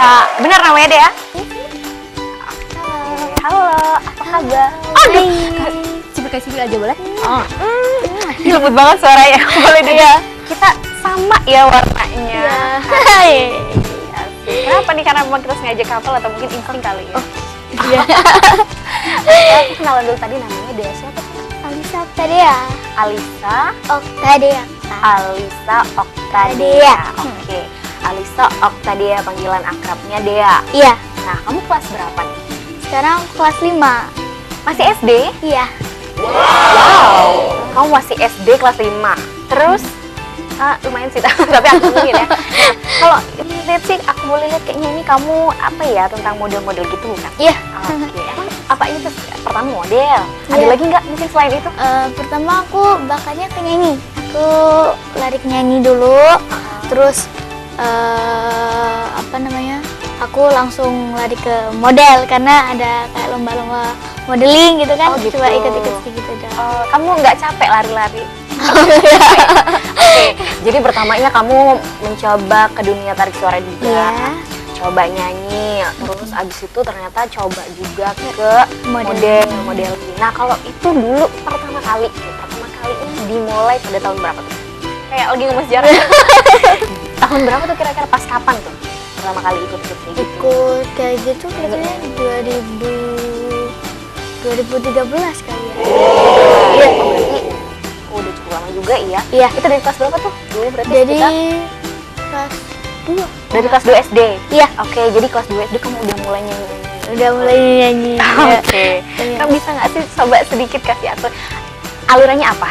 Benar namanya Dea? Halo, apa kabar? Aduh, cibir aja boleh? Lembut banget suaranya, boleh Dea. Kita sama ya warnanya. Kenapa nih? Karena memang kita sengaja couple atau mungkin insting kali ya? Iya. Aku kenalan dulu tadi, namanya Dea siapa? Alisa Oktadea. Alisa Oktadea. Alisa Oktadea. Oke. Alisa Oktadea, panggilan akrabnya Dea. Iya. Nah, kamu kelas berapa nih? Sekarang kelas 5. Masih SD? Iya. Wow. Kamu masih SD kelas 5. Terus lumayan sih, tapi aku ingin ya. Nah, kalau lihat sih, aku boleh lihat kayaknya ini kamu apa ya, tentang model-model gitu bukan? Iya. Oke. Emang apa ini tuh pertama model? Ada Iya. lagi nggak mungkin selain itu? Pertama aku bakatnya ke nyanyi. Aku lari ke nyanyi dulu. Terus apa namanya? Aku langsung lari ke model karena ada kayak lomba-lomba modeling gitu kan. Oh, gitu. Coba ikut-ikut sedikit aja. Kamu nggak capek lari-lari? Oke, jadi pertamanya kamu mencoba ke dunia tarik suara juga. Iya. Coba nyanyi, terus abis itu ternyata coba juga ke Model. model. Nah, kalau itu dulu pertama kali ini dimulai pada tahun berapa tuh? Kayak lagi ngomong sejarah. Tahun berapa tuh kira-kira, pas kapan tuh pertama kali ikut kayak gitu? Ikut kayak gitu kayaknya 2013 kali ya. Iya, berarti udah cukup lama juga ya. Iya. Itu dari kelas berapa tuh? Dulu berarti Jadi sekitar kelas 2. dari kelas 2 SD. Iya. Oke, jadi kelas 2 SD kamu udah mulai nyanyi. Udah mulai nyanyi. Oke. Iya. Kamu bisa nggak sih coba sedikit kasih aku alirannya apa?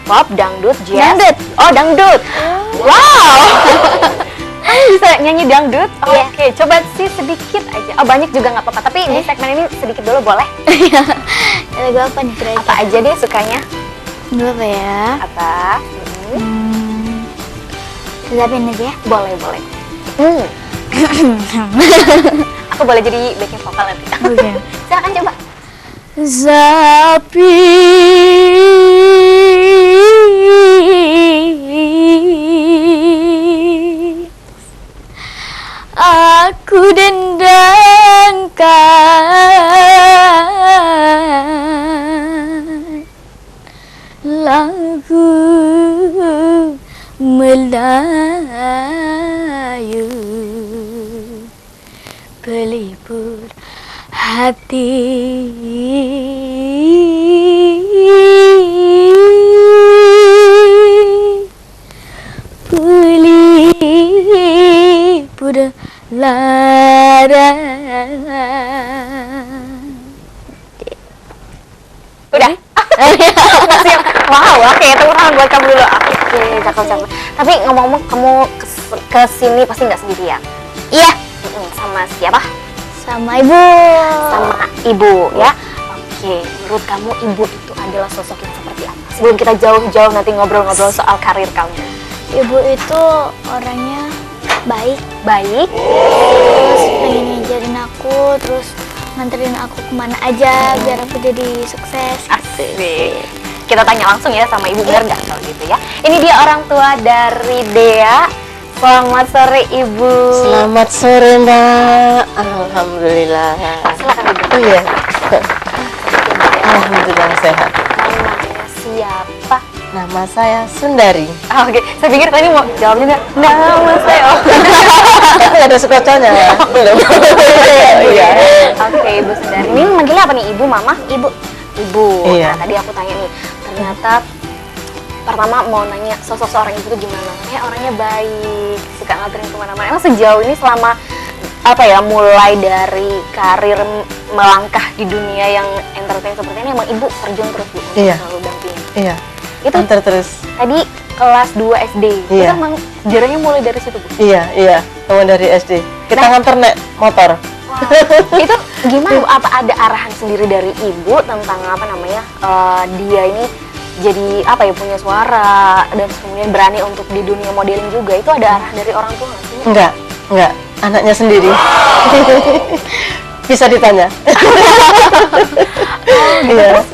Pop, dangdut, jazz? Dangdut. Oh, dangdut. Wow. Kamu bisa nyanyi dangdut? Iya. Oke, coba sih sedikit aja. Oh, banyak juga nggak apa-apa. Tapi di segmen ini sedikit dulu boleh? Lagu apa nih kira-kira? Apa aja deh sukanya? Dulu apa ya? Apa? Zapin aja ya. Boleh, boleh. Aku boleh jadi backing vokal nanti. Oke. Silakan coba. Zapi aku dendangkan lagu Melayu pelipur hati. Pelipur lara. Udah? Wow, oke, tepuk tangan buat kamu dulu. Oke, cakep. Tapi ngomong-ngomong, kamu kesini pasti nggak sendirian? Iya, Sama siapa? sama ibu. Sama ibu, ya? Oke, menurut kamu ibu itu adalah sosok yang seperti apa? Sebelum kita jauh-jauh nanti ngobrol-ngobrol soal karir kamu. Ibu itu orangnya baik, Baik. terus pengen ngajarin aku, terus nganterin aku kemana aja biar aku jadi sukses. Asik. Kita tanya langsung ya sama ibu, benar nggak kalau gitu ya? Ini dia orang tua dari Dea. Selamat sore Ibu. Selamat sore Mbak. Alhamdulillah. Silakan Ibu. Oh iya. Alhamdulillah sehat. Namanya siapa? Nama saya Sundari. Oke, saya pikir tadi mau jawabnya nama saya. Tapi ada sekotanya. Belum. Iya. Oke, Ibu Sundari. Ini manggilnya apa nih? Ibu, Mama? Ibu. Ibu. Iya. Nah, tadi aku tanya nih, ternyata pertama mau nanya sosok seorang ibu itu gimana? Orangnya baik, suka nganterin kemana-mana. Emang sejauh ini selama apa ya, mulai dari karir melangkah di dunia yang entertain seperti ini, emang ibu terjun terus Bu untuk Iya. selalu dampingin. Iya. Itu Antar terus. tadi kelas 2 SD. Itu Iya. emang sejarahnya mulai dari situ Bu. Iya. Teman dari SD. Kita nganter naik motor. Wah, itu gimana Bu? Apa ada arahan sendiri dari ibu tentang apa namanya, dia ini jadi apa ya, punya suara dan kemudian berani untuk di dunia modeling juga? Itu ada arahan dari orang tua nggak sih? Enggak. Anaknya sendiri. Bisa ditanya. Iya.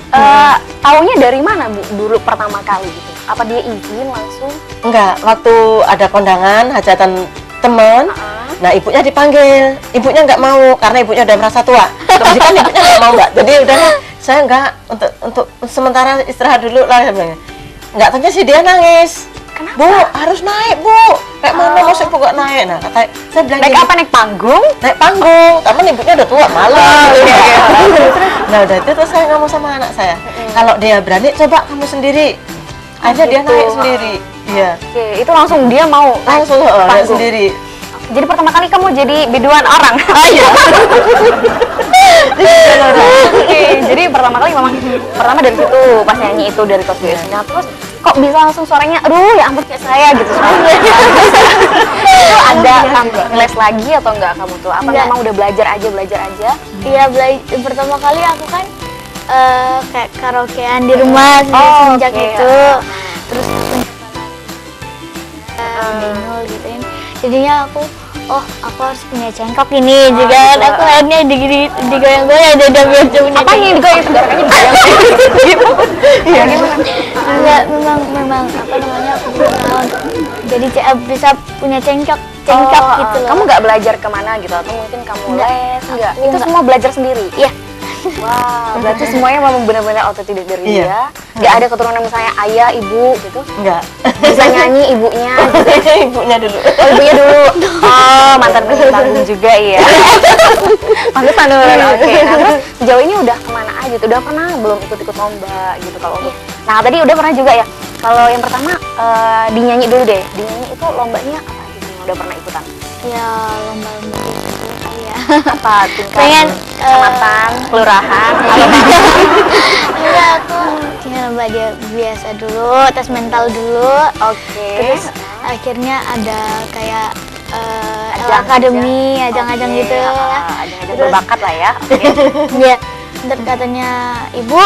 Taunya dari mana Bu dulu pertama kali gitu? Apa dia izin langsung? Enggak, waktu ada kondangan hajatan teman, Nah ibunya dipanggil, ibunya nggak mau karena ibunya udah merasa tua. Terus kan ibunya nggak mau mbak, jadi udah saya nggak untuk sementara istirahat dulu lah. Nggak tanya sih dia nangis. Kenapa? Bu harus naik bu, kayak mana masuk ibu nggak naik? Nah kata saya bilang Naik gini, apa, naik panggung? naik panggung, temen ibunya udah tua malah. Nah udah itu terus saya ngomong sama anak saya, kalau dia berani coba kamu sendiri. Akhirnya dia gitu. naik sendiri, iya. Oke, itu langsung dia mau naik Langsung naik panggung. sendiri. Jadi pertama kali kamu jadi biduan orang. Iya. Oke, jadi pertama kali memang pertama dari situ pas nyanyi itu dari kelas BSD. Nah, terus kok bisa langsung suaranya, aduh ya ampun kayak saya gitu suaranya. Itu ada les lagi atau enggak kamu tuh? Apa Enggak. memang udah belajar aja? Iya, pertama kali aku kan kayak karaokean di rumah semenjak oke. itu. Terus bingung gitu kan. Jadinya aku harus punya cengkok ini juga. gitu. Aku akhirnya digoyang-goyang dan biar punya Apa yang digoyang tenggorokannya digoyang? Iya. Enggak, memang apa namanya aku belum jadi bisa punya cengkok gitu loh. Kamu nggak belajar kemana gitu atau mungkin kamu Enggak. les? Enggak. Aku Itu enggak. semua belajar sendiri. Iya. Wah, berarti semuanya memang benar-benar otodidak dari Iya. dia. Nggak ada keturunan misalnya ayah, ibu gitu. Enggak. Bisa nyanyi ibunya gitu. Ibunya dulu. Oh, ibunya dulu. Oh, mantan penyanyi panggung juga ya. Pantesan nurun. Oke. Nah, terus sejauh ini udah kemana aja tuh? Udah pernah belum ikut-ikut lomba gitu kalau untuk? Nah, tadi udah pernah juga ya. Kalau yang pertama dinyanyi dulu deh. Dinyanyi itu lombanya apa gitu yang udah pernah ikutan? Ya lomba-lomba gitu ya. Apa tingkat Pengen, kecamatan, kelurahan? Enggak, aku pengen lomba dia biasa dulu, tes mental dulu. Oke. Terus akhirnya ada kayak Ajang, akademi, ajang-ajang Oke, gitu. ajang-ajang Terus- berbakat lah ya. Oke. Ya, ntar katanya ibu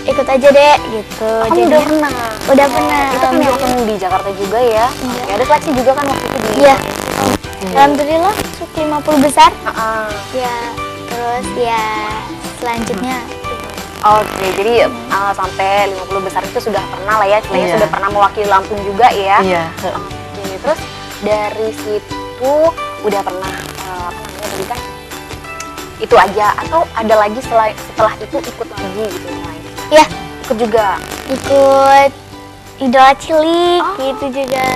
ikut aja deh gitu. Kamu Jadinya- udah pernah? Udah pernah. Itu kan langsung di Jakarta juga ya? Iya. Oke, ada seleksi juga kan waktu itu di? Iya. Alhamdulillah masuk 50 besar. Heeh. Ya, terus ya selanjutnya Oke, jadi sampai 50 besar itu sudah pernah lah ya, istilahnya Iya. sudah pernah mewakili Lampung juga ya. Iya. Oke, terus dari situ udah pernah apa namanya tadi kan? Itu aja atau ada lagi setelah itu ikut lagi gitu yang lain? ya Ikut juga. ikut idola cilik Oh. gitu juga.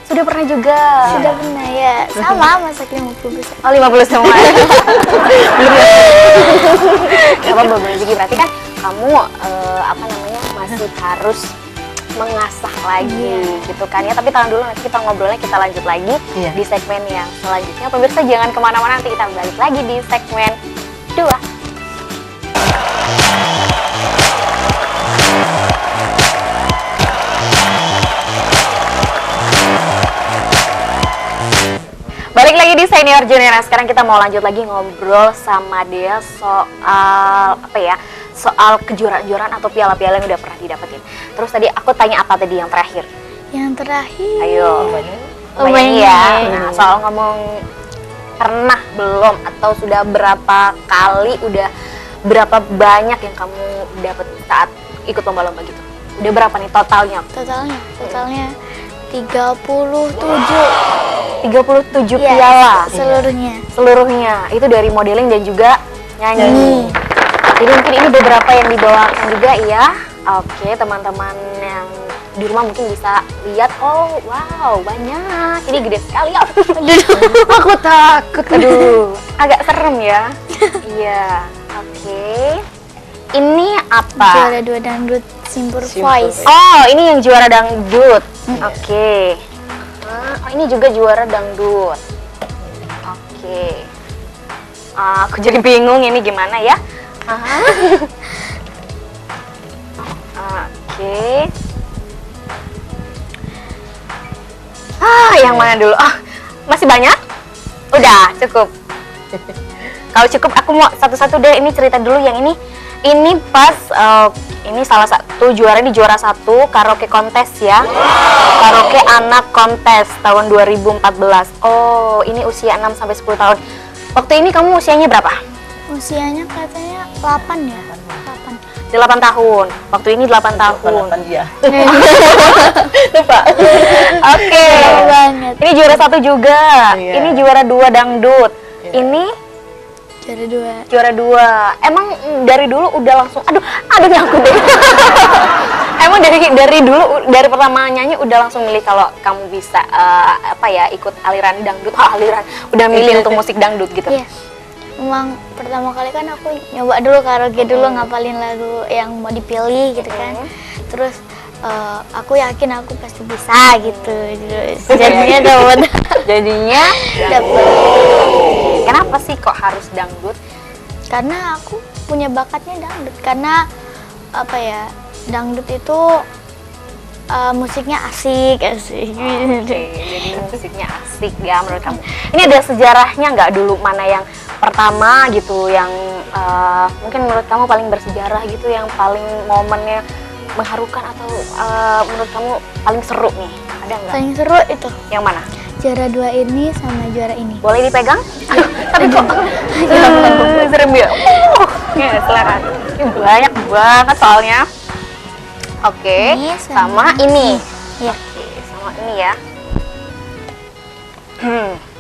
Sudah pernah juga. Sudah pernah ya. Sama masak 50 besar. Oh, 50 semua. Gak apa-apa, boleh jadi berarti kan kamu apa namanya masih harus mengasah lagi gitu kan ya. Tapi tahan dulu, nanti kita ngobrolnya kita lanjut lagi Iya. di segmen yang selanjutnya. Pemirsa jangan kemana-mana, nanti kita balik lagi di segmen 2. Balik lagi di Senior Junior. Sekarang kita mau lanjut lagi ngobrol sama dia soal apa ya? Soal kejuaraan-kejuaraan atau piala-piala yang udah pernah didapetin. Terus tadi aku tanya apa tadi yang terakhir? Yang terakhir. Ayo. Oh, Lumayan banyak. ya. Nah, soal ngomong pernah belum atau sudah berapa kali, udah berapa banyak yang kamu dapat saat ikut lomba-lomba gitu? Udah berapa nih totalnya? Totalnya 37. 37 Iya, piala. seluruhnya. Seluruhnya itu dari modeling dan juga nyanyi. Jadi mungkin ini beberapa yang dibawakan juga ya. Oke, teman-teman yang di rumah mungkin bisa lihat. Oh, wow, banyak. Ini gede sekali. Aku takut. Aduh, agak serem ya. Iya. Oke. Ini apa? Juara 2 dangdut Simpur Voice. Oh, ini yang juara dangdut. Oke. Oh, ini juga juara dangdut. Oke. Aku jadi bingung ini gimana ya. Aha. Oke. Yang mana dulu? Masih banyak? Udah, cukup. Kalau cukup aku mau satu-satu deh, ini cerita dulu yang ini. Ini pas ini salah satu juara, ini juara 1 karaoke kontes ya. Karaoke anak kontes tahun 2014. Oh, ini usia 6 sampai 10 tahun. Waktu ini kamu usianya berapa? Usianya katanya 8 ya. 8. 8 tahun. Waktu ini 8 tahun. Balapan dia. Lupa. Oke. Lama banget. Ini juara 1 juga. Iya. Ini juara 2 dangdut. Iya. Ini Juara 2. juara 2. Emang dari dulu udah langsung aduh nyangkut deh. Emang dari dulu dari pertama nyanyi udah langsung milih kalau kamu bisa ikut aliran dangdut. Aliran. Udah milih untuk musik dangdut gitu. Iya. Memang pertama kali kan aku nyoba dulu karaoke dulu, ngapalin lagu yang mau dipilih gitu kan. Terus aku yakin aku pasti bisa gitu. Jadinya dapet. Jadinya Dapet. kenapa sih kok harus dangdut? Karena aku punya bakatnya dangdut. Karena apa ya? Dangdut itu musiknya asik. Oke, jadi musiknya asik ya menurut kamu. Ini ada sejarahnya nggak dulu mana yang pertama gitu yang mungkin menurut kamu paling bersejarah gitu, yang paling momennya mengharukan atau menurut kamu paling seru nih? Ada nggak? Paling seru itu Yang mana? juara 2 ini sama juara ini. Boleh dipegang? Tapi kok serem ya? Ya silakan. Ini banyak banget soalnya. Oke, Ini sama ini. Ya. Oke, sama ini ya.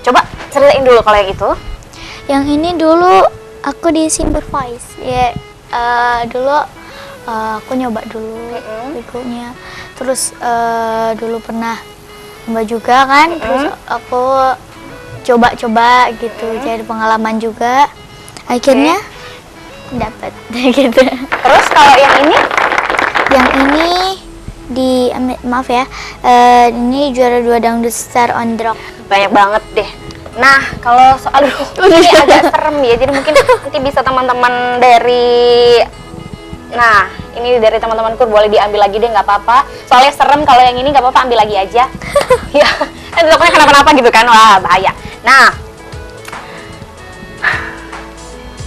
Coba ceritain dulu kalau yang itu. Yang ini dulu aku di Simber Voice. Ya, dulu aku nyoba dulu lagunya. Terus dulu pernah nyoba juga kan. Terus aku coba-coba gitu, jadi pengalaman juga. Akhirnya dapat gitu. Terus kalau yang ini? Yang ini maaf ya, ini juara 2 Dangdut Star on the Rock. Banyak banget deh. Nah, kalau soal ini agak serem ya. Jadi mungkin nanti bisa teman-teman dari ini dari teman-temanku boleh diambil lagi deh, nggak apa-apa. Soalnya serem, kalau yang ini nggak apa-apa, ambil lagi aja. Ya, takutnya kenapa-napa gitu kan. Wah, bahaya. Nah,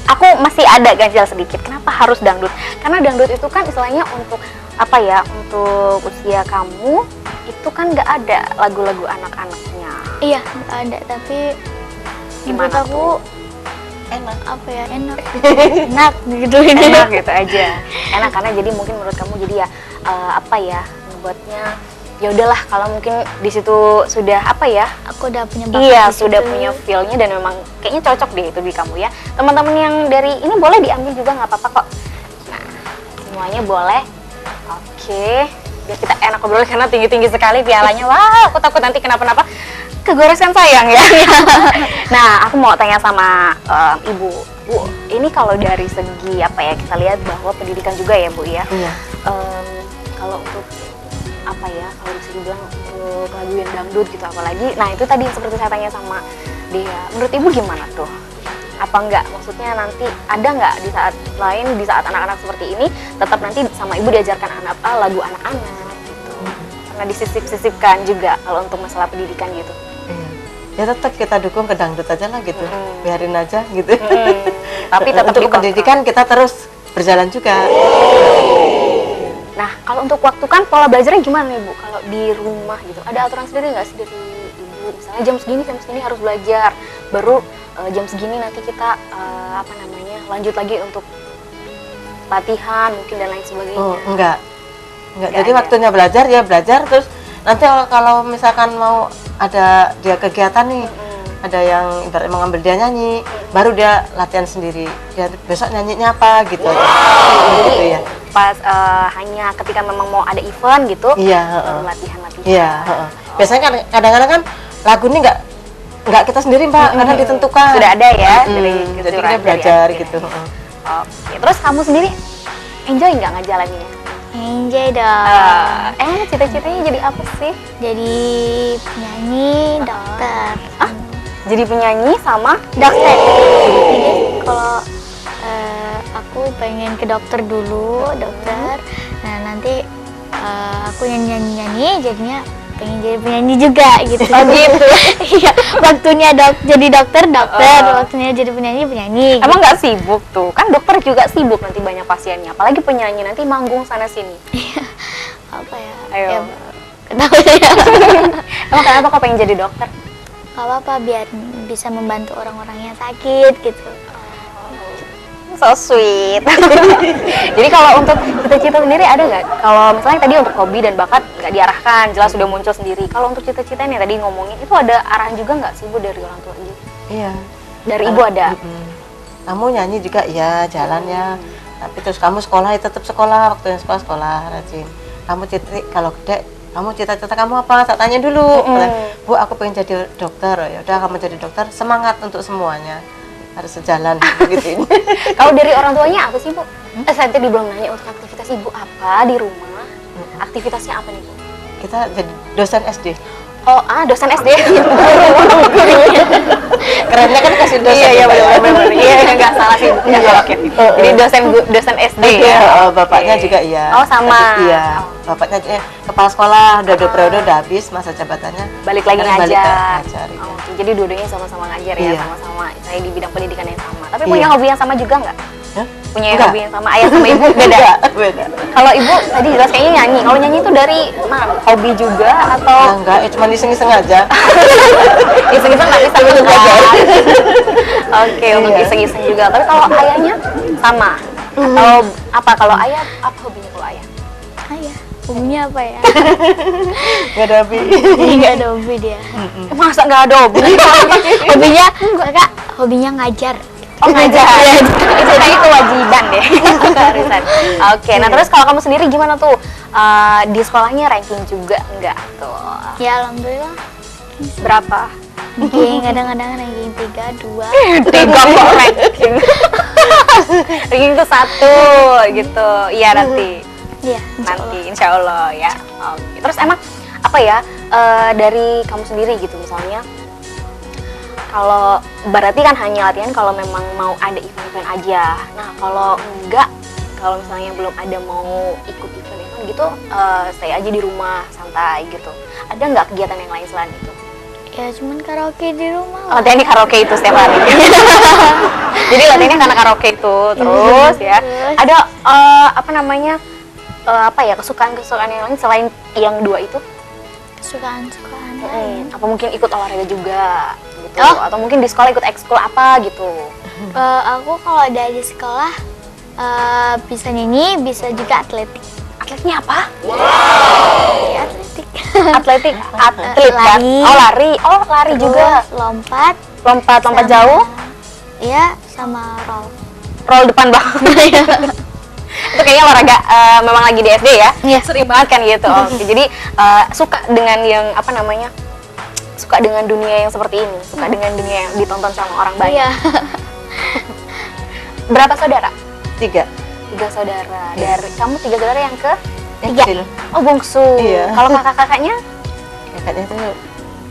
aku masih ada ganjil sedikit. Kenapa harus dangdut? Karena dangdut itu kan istilahnya untuk untuk usia kamu itu kan nggak ada lagu-lagu anak-anaknya. Iya, nggak ada, tapi Gimana menurut aku Enak. apa ya, enak gitu ini. Enak gitu aja. Enak karena jadi mungkin menurut kamu jadi ya ngebuatnya ya udahlah, kalau mungkin di situ sudah Aku udah punya bakat iya di sudah situ. punya feel-nya dan memang kayaknya cocok deh itu di kamu ya. Teman-teman yang dari ini boleh diambil juga, nggak apa-apa kok. Nah, semuanya boleh. Oke, biar kita enak ngobrol karena tinggi-tinggi sekali pialanya. Wah, aku takut nanti kenapa-napa. Kegoresan sayang ya. Nah, aku mau tanya sama Ibu. Bu, ini kalau dari segi kita lihat bahwa pendidikan juga ya Bu ya. Iya. Kalau untuk kalau bisa dibilang untuk lagu yang dangdut gitu apalagi. Nah, itu tadi seperti saya tanya sama dia. Menurut Ibu gimana tuh? Apa enggak, maksudnya nanti ada nggak di saat lain, di saat anak-anak seperti ini tetap nanti sama Ibu diajarkan lagu anak-anak gitu, karena disisip-sisipkan juga kalau untuk masalah pendidikan gitu. Iya. Ya tetap kita dukung ke dangdut aja lah gitu, biarin aja gitu. Tapi tetap untuk dikontrol. pendidikan kita terus berjalan juga. Nah, kalau untuk waktu kan pola belajarnya gimana nih Bu? Kalau di rumah gitu, ada aturan sendiri nggak sih dari Ibu? Misalnya jam segini harus belajar, baru jam segini nanti kita lanjut lagi untuk latihan mungkin dan lain sebagainya. Oh, enggak. Nggak Jadi ada. waktunya belajar ya belajar, terus nanti kalau misalkan mau ada dia kegiatan nih, ada yang ibarat mengambil dia nyanyi, baru dia latihan sendiri. Dia besok nyanyinya apa gitu. Gitu ya. Pas hanya ketika memang mau ada event gitu, Iya, baru latihan-latihan. Iya, heeh. Biasanya kan kadang-kadang kan lagu ini nggak kita sendiri Mbak, karena ditentukan. Sudah ada ya, Jadi keseluruhan dia dari belajar akhirnya. gitu. heeh. Oke, terus kamu sendiri enjoy nggak ngejalaninnya? Enjoy dong. Cita-citanya jadi apa sih? Jadi penyanyi, dokter. Jadi penyanyi sama Dokter. Jadi kalau aku pengen ke dokter dulu, dokter. Nah, nanti aku nyanyi jadinya pengen jadi penyanyi juga gitu. Oh gitu. Iya, waktunya jadi dokter, waktunya jadi penyanyi. Emang nggak sibuk tuh? Kan dokter juga sibuk nanti banyak pasiennya, apalagi penyanyi nanti manggung sana sini. Apa ya? Ayo. Ya, kenapa ya? Emang kenapa kok pengen jadi dokter? Gak apa-apa, biar bisa membantu orang-orang yang sakit gitu. So sweet. Jadi kalau untuk cita-cita sendiri ada nggak? Kalau misalnya tadi untuk hobi dan bakat nggak diarahkan, jelas sudah muncul sendiri. Kalau untuk cita-cita yang tadi ngomongin itu ada arahan juga nggak sih Bu dari orang tua Ibu? Iya. Dari Ibu ada? Kamu nyanyi juga ya, jalan ya. Tapi terus kamu sekolah ya tetap sekolah, waktu yang sekolah rajin. Kamu kalau gede, kamu cita-cita kamu apa? Tak tanya dulu. Bu, aku pengen jadi dokter. Ya udah, kamu jadi dokter, semangat untuk semuanya. Harus sejalan gitu. Kalau dari orang tuanya apa sih Bu? Saya tadi belum nanya untuk aktivitas Ibu apa di rumah. Aktivitasnya apa nih Bu? Kita jadi dosen SD. Oh, dosen SD. Kerennya kan kasih dosen. Iya, benar-benar. Iya, nggak salah sih. Iya, oke. Jadi dosen SD ya. Bapaknya juga iya. Oh, sama. Tapi, iya. Bapaknya kepala sekolah, udah 2 periode udah habis masa jabatannya. Balik lagi Sekarang ngajar. ngajar, iya. Oke, jadi dua-duanya sama-sama ngajar ya, Iya. sama-sama. Saya di bidang pendidikan yang sama. Tapi Iya. punya hobi yang sama juga nggak? Hah? Punya Enggak. hobi yang sama ayah sama ibu beda? Beda. Kalau ibu tadi jelas kayaknya nyanyi. Kalau nyanyi itu dari hobi juga atau Enggak, cuma iseng-iseng aja. iseng-iseng nggak bisa belajar? Oke, untuk Iya. iseng-iseng juga. Tapi kalau ayahnya sama? Atau apa? Kalau ayah apa hobinya kalau ayah? Ayah, hobinya apa ya? Enggak ada hobi. Nggak ada hobi dia. Masa nggak ada hobi? Hobinya kakak, hobinya ngajar. Oh, ngajar. Itu kayak kewajiban deh. Keharusan. Oke, nah terus kalau kamu sendiri gimana tuh? Di sekolahnya ranking juga enggak tuh? Ya alhamdulillah. Berapa? Ranking kadang-kadang ranking 3, 2. 3 kok ranking. Ranking itu 1 gitu. Iya nanti. Iya, Nanti insya Allah ya. Oke. Terus emang apa ya dari kamu sendiri gitu misalnya? Kalau berarti kan hanya latihan kalau memang mau ada event-event aja. Nah kalau enggak, kalau misalnya belum ada mau ikut event-event gitu, stay aja di rumah santai gitu. Ada nggak kegiatan yang lain selain itu? Ya cuman karaoke di rumah. Latihan di karaoke itu setiap hari. Jadi latihannya karena karaoke itu terus ya. Ada apa namanya apa ya kesukaan-kesukaan yang lain selain yang 2 itu? Kesukaan-kesukaan lain. Apa mungkin ikut olahraga juga gitu? Oh. Atau mungkin di sekolah ikut ekskul apa gitu? Aku kalau ada di sekolah bisa nyanyi, bisa juga atletik. Atletnya apa? Ya, atletik. Atletik, atlet kan? Lari. Oh lari, lari juga. Terus lompat. Lompat sama- jauh, Iya, sama roll. roll depan banget. Itu kayaknya olahraga memang lagi di SD ya? Iya. Sering banget kan gitu. Oke, jadi suka dengan yang apa namanya? Suka dengan dunia yang seperti ini, suka dengan dunia yang ditonton sama orang banyak. Iya. Berapa saudara? 3. 3 saudara. Dari kamu 3 saudara yang ke? Yang 3. kecil. Oh bungsu. Iya. Kalau kakak-kakaknya? Kakaknya itu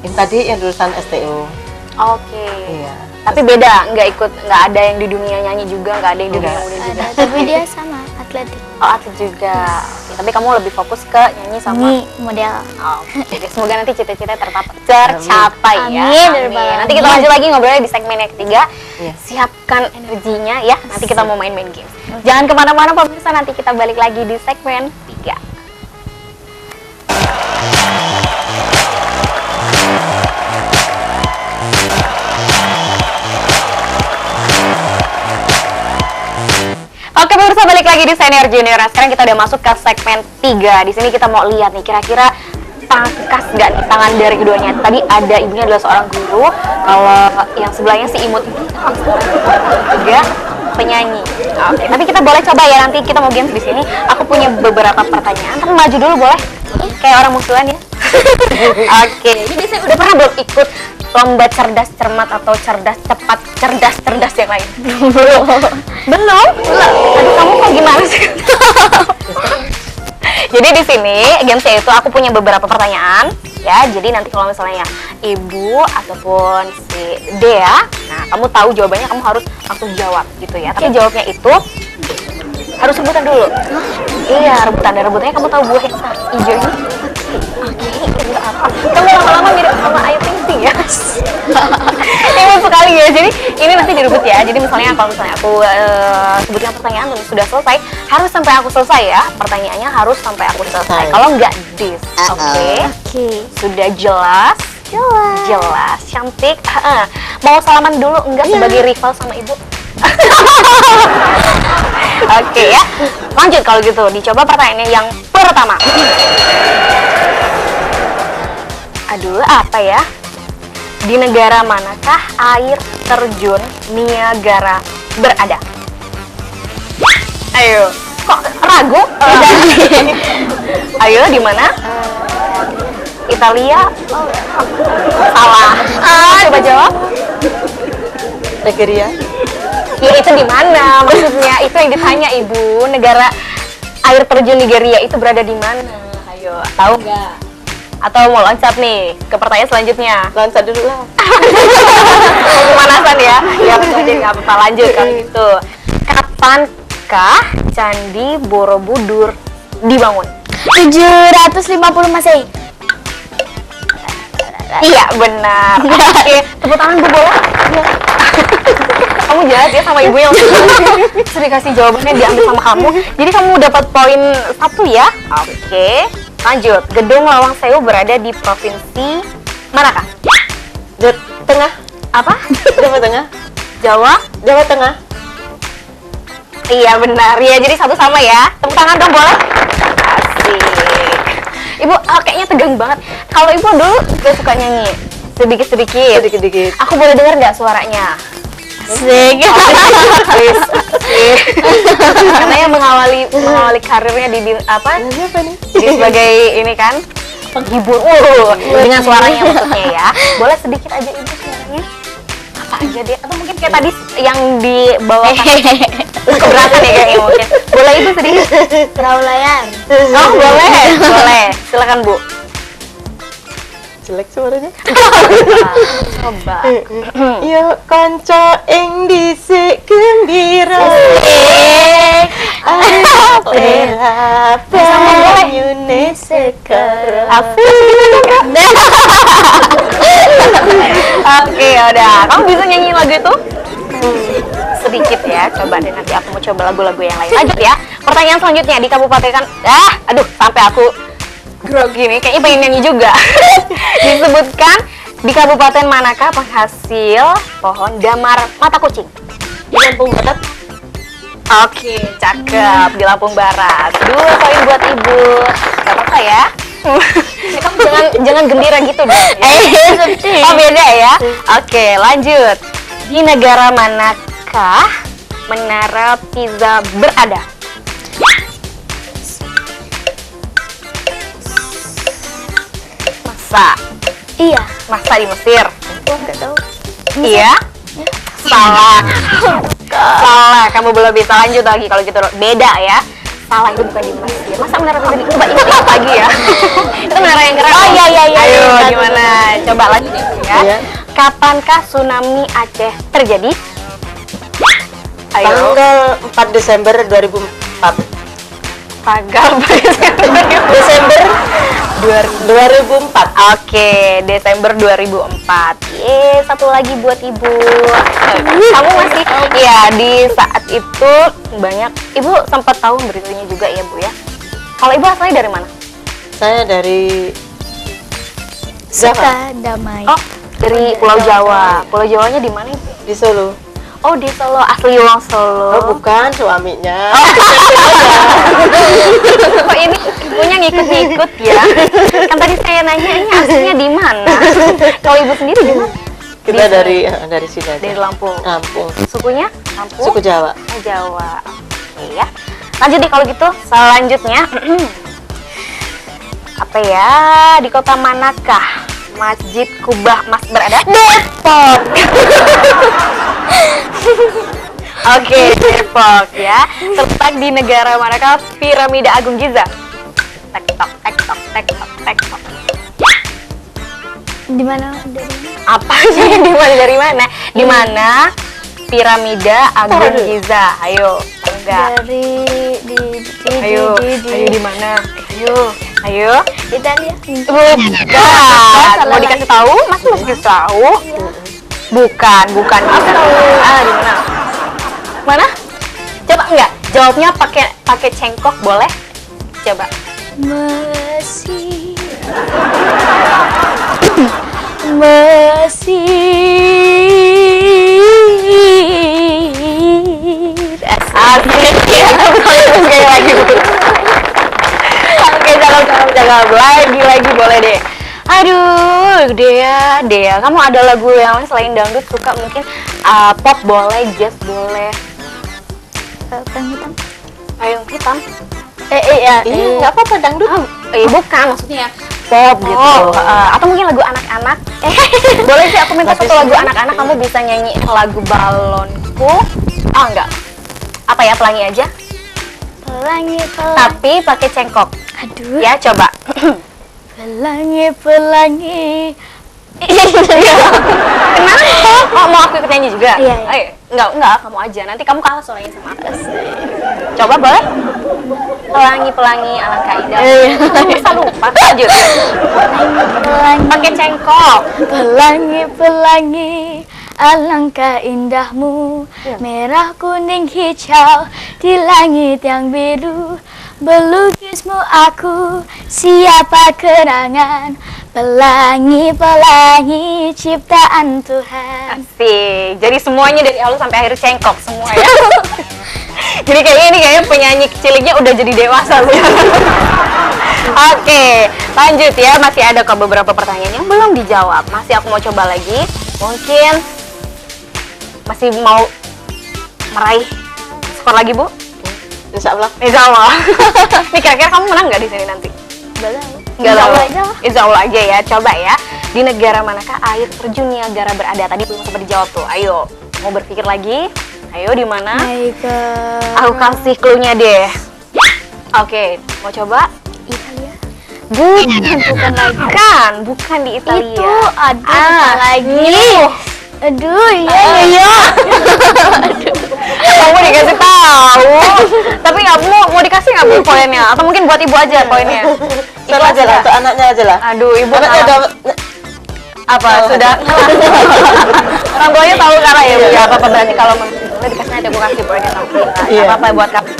yang tadi yang lulusan STU. Oke. Iya. Tapi beda, nggak ada yang di dunia nyanyi juga, nggak ada yang di dunia Nggak. muda juga. Ada, tapi dia sama atletik. Oh atlet juga. Oke, tapi kamu lebih fokus ke nyanyi sama. Ini model. Oke, semoga nanti cita-cita tercapai ya. Amin. Nanti kita lanjut lagi ngobrolnya di segmen yang ketiga. Iya. Siapkan energinya ya. Nanti kita mau main-main game. Jangan kemana-mana pemirsa, nanti kita balik lagi di segmen 3. Oke pemirsa, balik lagi di Senior Junior. Nah, sekarang kita udah masuk ke segmen 3. Di sini kita mau lihat nih kira-kira pangkas nggak nih tangan dari keduanya. Tadi ada ibunya adalah seorang guru. Kalau yang sebelahnya si imut ini juga penyanyi. Oke, tapi kita boleh coba ya, nanti kita mau games di sini. Aku punya beberapa pertanyaan. Tapi maju dulu boleh? Kayak orang musuhan ya. Oke, jadi biasanya udah pernah belum ikut lomba cerdas cermat atau cerdas cepat cerdas yang lain? Belum? Aduh, kamu kok gimana sih? Jadi di sini gamesnya itu aku punya beberapa pertanyaan ya. Jadi nanti kalau misalnya ibu ataupun si Dea, nah kamu tahu jawabannya, kamu harus langsung jawab gitu ya. Tapi jawabnya itu harus rebutan dulu. Iya, rebutan. Dan rebutannya kamu tahu buah yang hijau ini? Oke, itu apa? Kamu lama-lama mirip sama Ayu Ting Ting ya? Ini sekali ya. Jadi ini nanti direbut ya. Jadi misalnya kalau misalnya aku sebutkan pertanyaan dan sudah selesai, harus sampai aku selesai ya. Pertanyaannya harus sampai aku selesai. Kalau nggak dis, oke? Oke. Sudah jelas? Jelas, cantik. Mau salaman dulu enggak sebagai rival sama ibu? Oke ya. Lanjut kalau gitu. Dicoba pertanyaannya yang pertama. Aduh, apa ya? Di negara manakah air terjun Niagara berada? Ayo, kok ragu? Ayo, di mana? Italia? Salah. Coba jawab. Nigeria. Ya itu di mana? Maksudnya itu yang ditanya Ibu. Negara air terjun Nigeria itu berada di mana? Ayo, tahu nggak? Atau mau loncat nih ke pertanyaan selanjutnya? Loncat dulu lah. Mau pemanasan ya? Ya jadi nggak apa-apa, lanjut kalau gitu. Kapankah Candi Borobudur dibangun? 750 Masehi. Iya benar. Oke, tepuk tangan Bu Bola. Kamu jahat ya sama ibu yang sudah dikasih jawabannya diambil sama kamu. Jadi kamu dapat poin 1 ya. Oke, lanjut. Gedung Lawang Sewu berada di provinsi manakah? Jawa Tengah. Apa? Jawa Tengah. Jawa? Jawa Tengah. Iya benar. Ya jadi satu sama ya. Tepuk tangan dong boleh? Asik. Ibu kayaknya tegang banget. Kalau ibu dulu gak suka nyanyi? Sedikit-sedikit. Sedikit-sedikit. Aku boleh dengar nggak suaranya? Sedikit. Please. Karena yang mengawali karirnya di apa? Ini apa nih? Jadi sebagai ini kan penghibur. Dengan suaranya maksudnya ya. Boleh sedikit aja ibu suaranya? Apa aja deh? Atau mungkin kayak tadi yang dibawakan keberatan ya kayaknya mungkin. Boleh ibu sedikit? Perahu layar. Oh boleh. Silakan Bu. Jelek suaranya. Coba. Yo konco ing dhisik gembira. Bela banyune sekarang. Oke, udah. Kamu bisa nyanyi lagu itu? Sedikit ya. Coba deh nanti aku mau coba lagu-lagu yang lain. Lanjut ya. Pertanyaan selanjutnya di kabupaten aduh, sampai aku grogi nih. Kayaknya pengen nyanyi juga. Disebutkan di kabupaten manakah penghasil pohon damar mata kucing? Di Lampung Barat. Oke, cakep. Di Lampung Barat. 2 poin buat Ibu. Gak apa-apa ya. Kamu jangan gembira gitu dong. Ya. Oh beda ya. Oke, lanjut. Di negara manakah Menara Pisa berada? Iya. Masa di Mesir? Gua nggak tahu. Iya? Salah. Salah, kamu belum bisa lanjut lagi kalau gitu. Beda ya. Salah, itu bukan di Mesir. Masa menara Pisa di coba ingat lagi ya. Itu menara yang keren. Oh iya. Ayo, gimana? Coba lanjut ya. Iya. Kapankah tsunami Aceh terjadi? Ayo. Tanggal 4 Desember 2004. Tanggal Desember 2004. Oke, Desember 2004. Satu lagi buat Ibu. Kamu masih ya di saat itu banyak. Ibu sempat tahu beritanya juga ya, Bu ya. Kalau Ibu asalnya dari mana? Saya dari Suka damai. Oh, dari Pulau Jawa. Pulau Jawanya di mana, Ibu? di Solo. Oh, di Solo, asli wong Solo. Oh, bukan suaminya. Kok ini ibunya ngikut-ngikut ya? Kan tadi saya nanya ini aslinya di mana? Kalau Ibu sendiri di mana? Kita dari sini aja. Dari Lampung. Lampung. Sukunya? Lampung? Suku Jawa. Oh, Jawa. Oke ya. Lanjut deh kalau gitu. Selanjutnya apa ya? Di kota manakah Masjid Kubah Mas berada? Depok. Oke, Depok ya. Terletak di negara manakah Piramida Agung Giza? Tek tok, tek tok, tek tok, tek tok. Di mana? Apa sih di mana dari mana? Di mana Piramida Agung Giza? Ayo, enggak. Ayo di mana? Ayo. Italia. Bukan. Mau dikasih tahu? Masih dikasih tahu? Bukan. Di mana? Mana? Coba enggak? Jawabnya pakai cengkok boleh? Coba. Masih lagi boleh deh. Aduh, Dea, kamu ada lagu yang lain selain dangdut suka mungkin pop boleh, jazz boleh. Payung hitam. Payung hitam? Iya. Nggak apa-apa dangdut. Bukan maksudnya pop gitu. Atau mungkin lagu anak-anak. Boleh sih aku minta satu lagu anak-anak, kamu bisa nyanyi lagu Balonku. Enggak. Apa ya, pelangi aja? Pelangi. Tapi pakai cengkok. Aduh. Ya, coba. Pelangi. Kenapa? Oh, mau aku ikut nyanyi juga? Iya. Enggak, kamu aja. Nanti kamu kalah suaranya sama aku. Coba boleh? Pelangi, alangkah indah. Kamu bisa lupa, lanjut. Pakai cengkok. Pelangi, alangkah indahmu. Merah, kuning, hijau di langit yang biru. Belukismu aku, siapa kenangan. Pelangi ciptaan Tuhan. Asik. Jadi semuanya dari awal sampai akhir cengkok semua ya. Jadi kayaknya penyanyi ciliknya udah jadi dewasa loh. Oke, lanjut ya. Masih ada kok beberapa pertanyaan yang belum dijawab. Masih aku mau coba lagi. Mungkin masih mau meraih skor lagi, Bu? Insya Allah. Nih kira-kira kamu menang nggak di sini nanti? Nggak Insya tahu. Allah aja. Insya Allah aja ya. Coba ya. Di negara manakah air terjun Niagara berada? Tadi belum sempat dijawab tuh. Ayo, mau berpikir lagi? Ayo, di mana? Aku kasih clue-nya deh. Oke, mau coba? Italia. Bukan di Italia. Itu ada lagi. Aduh, iya. Kamu dikasih tahu. Tapi nggak mau dikasih nggak Bu poinnya? Atau mungkin buat ibu aja poinnya? Salah aja lah, untuk anaknya aja lah. Aduh, ibu Anaknya kalah. udah Sudah. Orang tuanya tahu kalah ya Bu. Ya apa berarti kalau boleh dikasih nanti aku kasih poinnya sama kita. Iya. Apa buat kamu?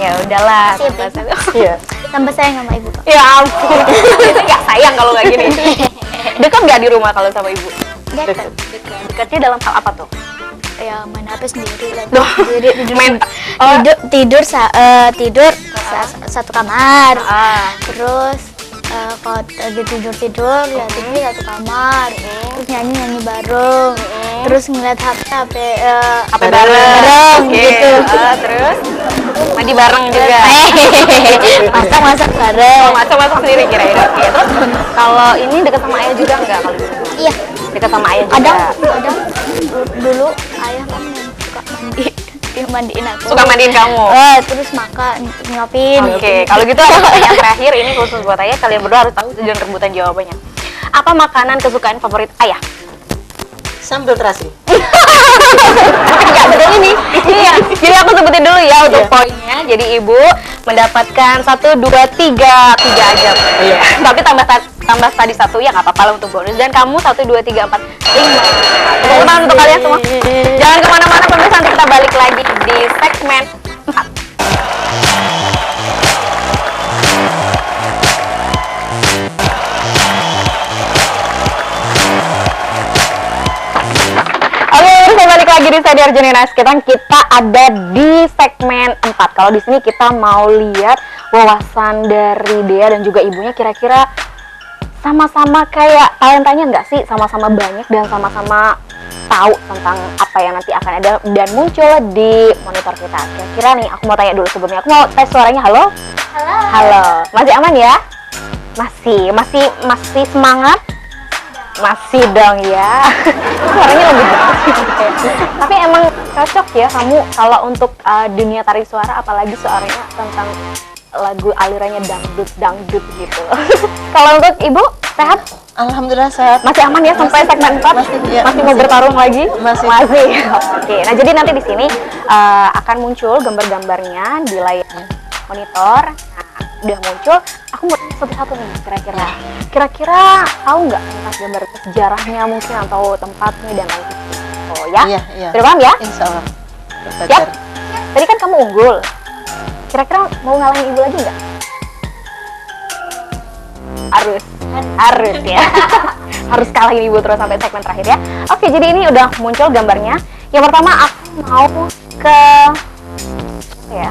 Ya udahlah. Iya. Tambah sayang sama ibu kok. Ya ampun. Itu nggak sayang kalau nggak gini. Dekat nggak di rumah kalau sama ibu? Dekat. Dekatnya dalam hal apa tuh? Ya main HP sendiri lah. Duh, main. Tidur satu kamar. Terus kalau lagi tidur lihat TV satu kamar. Terus nyanyi bareng. Terus ngeliat HP bareng Oke. gitu. Terus mandi bareng juga. Masak bareng. Masak sendiri kirain. Oke. Terus kalau ini dekat sama ayah juga nggak kalau di rumah? Iya. Dekat sama ayah juga. Kadang dulu ayah kan yang suka mandiin aku. Suka mandiin kamu. Terus makan, nyopin. Oke, kalau gitu ada pertanyaan terakhir ini khusus buat ayah. Kalian berdua harus tahu dan rebutan jawabannya. Apa makanan kesukaan favorit ayah? Sambal terasi. Enggak betul ini. Iya. Jadi aku sebutin dulu ya untuk poinnya. Jadi ibu mendapatkan 1, 2, 3 aja. Iya. Tapi tambah tadi 1 ya nggak apa-apa lah untuk bonus. Dan kamu 1, 2, 3, 4, 5. Tepuk tangan untuk kalian semua. Jangan kemana-mana pemirsa, nanti kita balik lagi di segmen 4. Oke, balik lagi di Studio Arjuna. Sekarang kita ada di segmen 4. Kalau di sini kita mau lihat wawasan dari Dea dan juga ibunya, kira-kira sama-sama kayak talentanya nggak sih? Sama-sama banyak dan sama-sama tahu tentang apa yang nanti akan ada dan muncul di monitor kita. Kira-kira nih, aku mau tanya dulu sebelumnya. Aku mau tes suaranya. Halo? Halo. Masih aman ya? Masih semangat? Masih dong ya. Suaranya lebih banget. Tapi emang cocok ya kamu kalau untuk dunia tari suara, apalagi suaranya tentang lagu alirannya dangdut gitu. Kalau untuk ibu sehat? Alhamdulillah sehat. Masih aman ya sampai segmen 4? Masih mau bertarung lagi? Masih. Oke. Nah, jadi nanti di sini akan muncul gambar-gambarnya di layar monitor. Nah, udah muncul, aku mau satu-satu nih kira-kira. Kira-kira tahu nggak tentang gambar sejarahnya mungkin atau tempatnya dan lain sebagainya? Oh ya? Iya. Sudah paham ya? Insya Allah. Siap? Tadi kan kamu unggul. Kira-kira mau ngalahin ibu lagi nggak? Harus ya. Harus kalahin ibu terus sampai segmen terakhir ya. Oke, jadi ini udah muncul gambarnya. Yang pertama aku mau ke apa ya?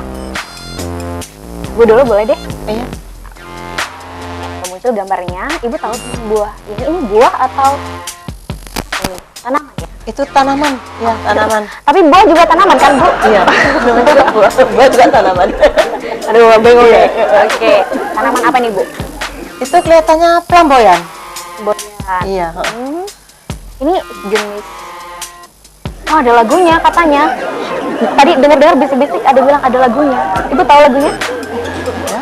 Ibu dulu boleh deh. Iya. muncul gambarnya, ibu tahu ini buah. Ini buah atau ini tanaman ya? Itu tanaman, ya tanaman. Tapi buah juga tanaman kan, Bu? Iya, buah juga tanaman. Aduh, bingung deh. Oke, tanaman apa nih, Bu? Itu kelihatannya flamboyan. Boyan. Iya. Ini jenis. Oh, ada lagunya katanya. Tadi dengar-dengar bisik-bisik ada bilang ada lagunya. Ibu tahu lagunya?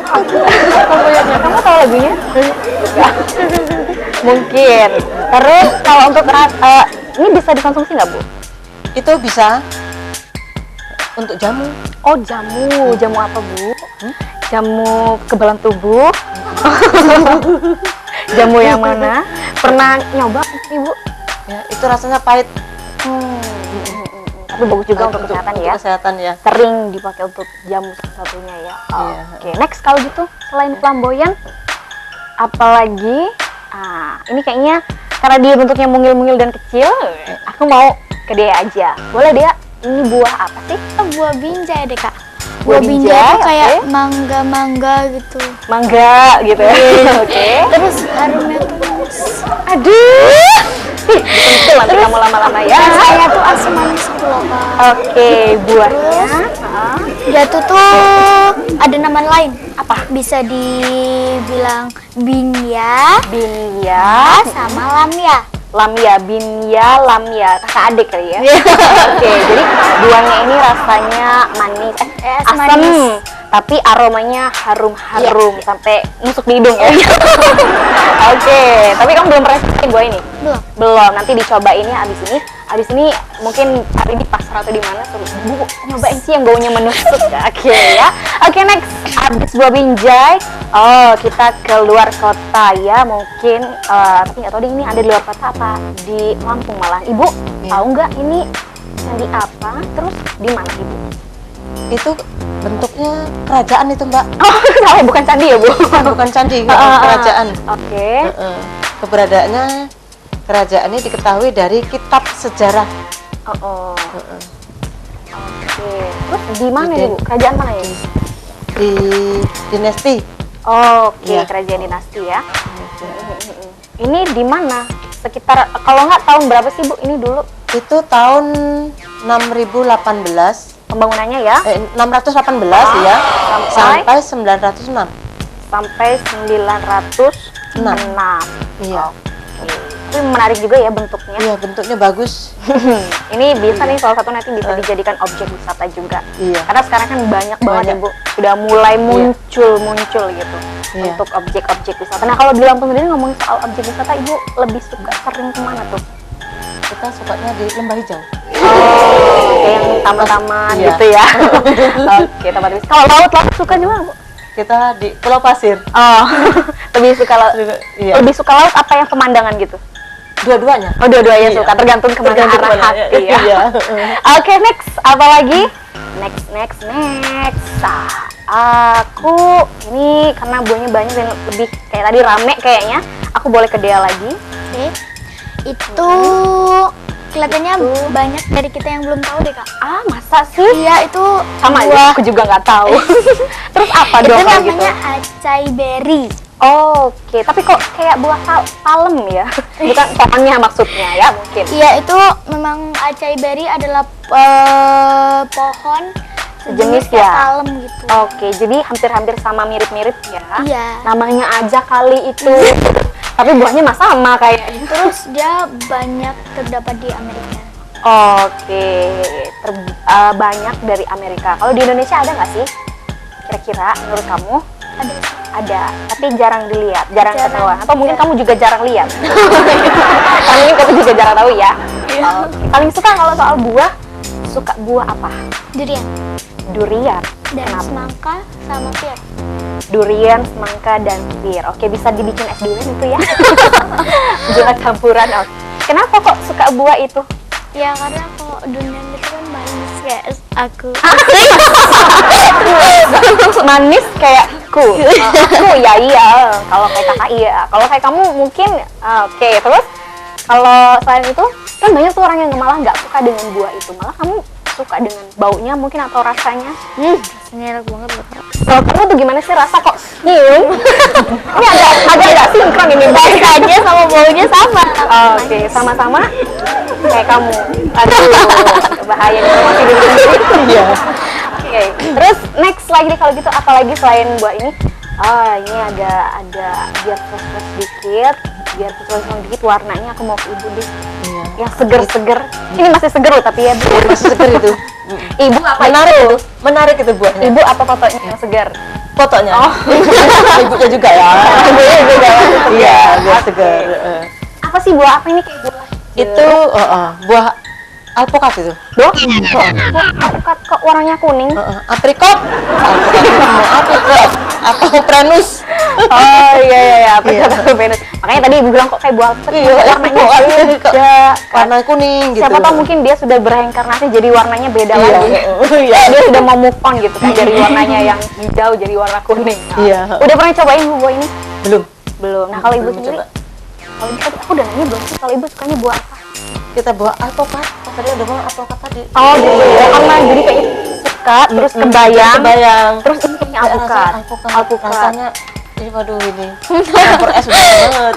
Kamu tahu lagunya? Enggak. Mungkin. Terus kalau untuk ini bisa dikonsumsi nggak, Bu? Itu bisa untuk jamu. Oh, jamu. Jamu apa, Bu? Jamu kekebalan tubuh. Jamu yang mana? Pernah nyoba, Ibu? Ya, itu rasanya pahit. Tapi bagus juga untuk kesehatan ya. Kesehatan ya. Sering dipakai untuk jamu satu-satunya ya. Iya. Oke, next kalau gitu selain flamboyan, apalagi? Ini kayaknya karena dia bentuknya mungil-mungil dan kecil, aku mau ke dia aja. Boleh dia? Ini buah apa sih? Buah binjai deh kak. Buah Buah binjai binjai, itu kayak oke. mangga-mangga gitu. Mangga gitu ya. Oke. Terus harumnya tuh Aduh. Betul nanti kamu lama-lama ya. rasanya tuh asam manis gitu loh kak. Oke, buahnya. Dia tuh ada nama lain. Apa? Bisa dibilang binya, Binya, sama lamia. lamia, binya, lamia, kakak adik kali ya. Oke, jadi buahnya ini rasanya manis, asam asam, manis. tapi aromanya harum-harum sampai masuk di hidung ya. Oke, tapi kamu belum pernah cobain buah ini? Belum. Belum, nanti dicobain ya abis ini. Abis ini mungkin cari di pasar atau di mana, suruh Bu nyobain sih yang baunya menusuk. Oke ya. Oke, next, abis buah binjai, oh kita ke luar kota ya mungkin. Tapi nggak tahu deh ini ada di luar kota apa di Lampung malah. Ibu tahu nggak ini candi apa? Terus di mana Ibu? Itu bentuknya kerajaan itu, Mbak. Oh, salah, bukan candi ya Bu? Bukan candi, kerajaan. Oke. Keberadaannya kerajaan ini diketahui dari kitab sejarah. Oke. Terus di mana ya Bu? Kerajaan mana ya? Di dinasti. Oke, Iya. kerajaan dinasti ya. Ini di mana? Sekitar, kalau nggak tahun berapa sih Bu ini dulu Itu tahun 6018, pembangunannya ya? 618 ya, Sampai? sampai 906. Sampai 906. Iya. Tapi menarik juga ya bentuknya. Iya, bentuknya bagus. Ini bisa nih salah satu nanti bisa dijadikan objek wisata juga. Iya. Karena sekarang kan banyak banget ya Banyak. Bu, udah mulai muncul gitu Iya. untuk objek-objek wisata. Nah kalau di Lampung sendiri ngomongin soal objek wisata, Ibu lebih suka sering kemana tuh? Kita sukanya di Lembah Hijau. Kayak yang taman-taman Iya. gitu ya. Oke, tempat wisata. Kalau laut suka juga Bu? Kita di Pulau Pasir. Oh, lebih suka laut. Iya. Lebih suka laut apa yang pemandangan gitu? Dua-duanya. Oh, dua-duanya Iya. suka, tergantung kemana Tergantung arah kemana, hati ya. iya. Oke, next, apa lagi? Next. Aku ini karena buahnya banyak dan lebih kayak tadi rame kayaknya. Aku boleh ke Dea lagi. Oke. Itu kelihatannya banyak dari kita yang belum tahu deh kak. Ah, masa sih? Iya itu Sama aja, buah. aku juga nggak tahu. Terus apa Itu dong kalau gitu? namanya acai berry. Oke, tapi kok kayak buah palem ya? Bukan pohonnya maksudnya ya mungkin. Iya itu memang acai berry adalah pohon Sejenis kayak ya? palem gitu. Oke, jadi hampir-hampir sama mirip-mirip ya. Iya. Namanya aja kali itu. Tapi buahnya mah sama kayaknya. Terus dia banyak terdapat di Amerika. Oke, banyak dari Amerika. Kalau di Indonesia ada nggak sih? Kira-kira menurut kamu? Ada, tapi jarang dilihat, jarang ketahuan. Atau mungkin kamu juga jarang lihat. Karena mungkin kamu juga jarang tahu ya. Oke. Paling suka kalau soal buah, suka buah apa? Durian Durian. dan Kenapa? semangka sama pir. Durian, semangka, dan pir. Oke, bisa dibikin es durian itu ya. Buah campuran. Oke. Kenapa kok suka buah itu? Ya karena kalau durian itu kan manis kayak aku. Manis kayak aku ya iya. Kalau kayak kakak iya. Kalau kayak kamu mungkin oke. Terus kalau selain itu kan banyak tuh orang yang malah nggak suka dengan buah itu. Malah kamu suka dengan baunya mungkin atau rasanya? Rasanya enak banget loh. Kalau kamu tuh gimana sih rasa kok nyium? Ini agak nggak sinkron ini. Baik aja sama baunya sama. Oke, sama-sama kayak kamu. Aduh, bahaya nih kalau masih dulu sendiri. Iya. Oke, terus next lagi deh kalau gitu apalagi selain buah ini? Oh, ini ada biar fresh dikit, biar fresh dikit warnanya aku mau ke ibu deh. Iya. Yang seger-seger. Ini masih seger loh tapi ya. Bu. Masih seger itu. Ibu apa Menarik itu? itu. Menarik itu buahnya. Ibu apa fotonya yang segar? Fotonya. Oh. Ibunya juga ya. Ibunya juga ya. Iya, biar Oke. seger. Apa sih buah apa ini kayak buah? Itu buah alpukat itu. Doh? Alpukat kok warnanya kuning? Aprikot. Alpukat itu mau aprikot. Atau prenus. Oh iya, aprikot atau Venus. Makanya tadi ibu bilang kok kayak buah alpukat. Iya, warnanya beda. Warna kuning gitu. Siapa tahu mungkin dia sudah bereinkarnasi jadi warnanya beda lagi. Iya. Dia sudah mau move on gitu kan dari warnanya yang hijau jadi warna kuning. Iya. Udah pernah cobain bu buah ini? Belum. Belum. Nah kalau ibu Belum sendiri, coba. kalau ibu tadi aku udah nanya belum sih kalau ibu sukanya buah apa? Kita buah alpukat. Tadi udah mau alpukat tadi. Oh gitu ya, karena jadi kayak suka terus kebayang, terus ini kayaknya alpukat. Alpukat. Rasanya ini waduh ini. Campur es banget.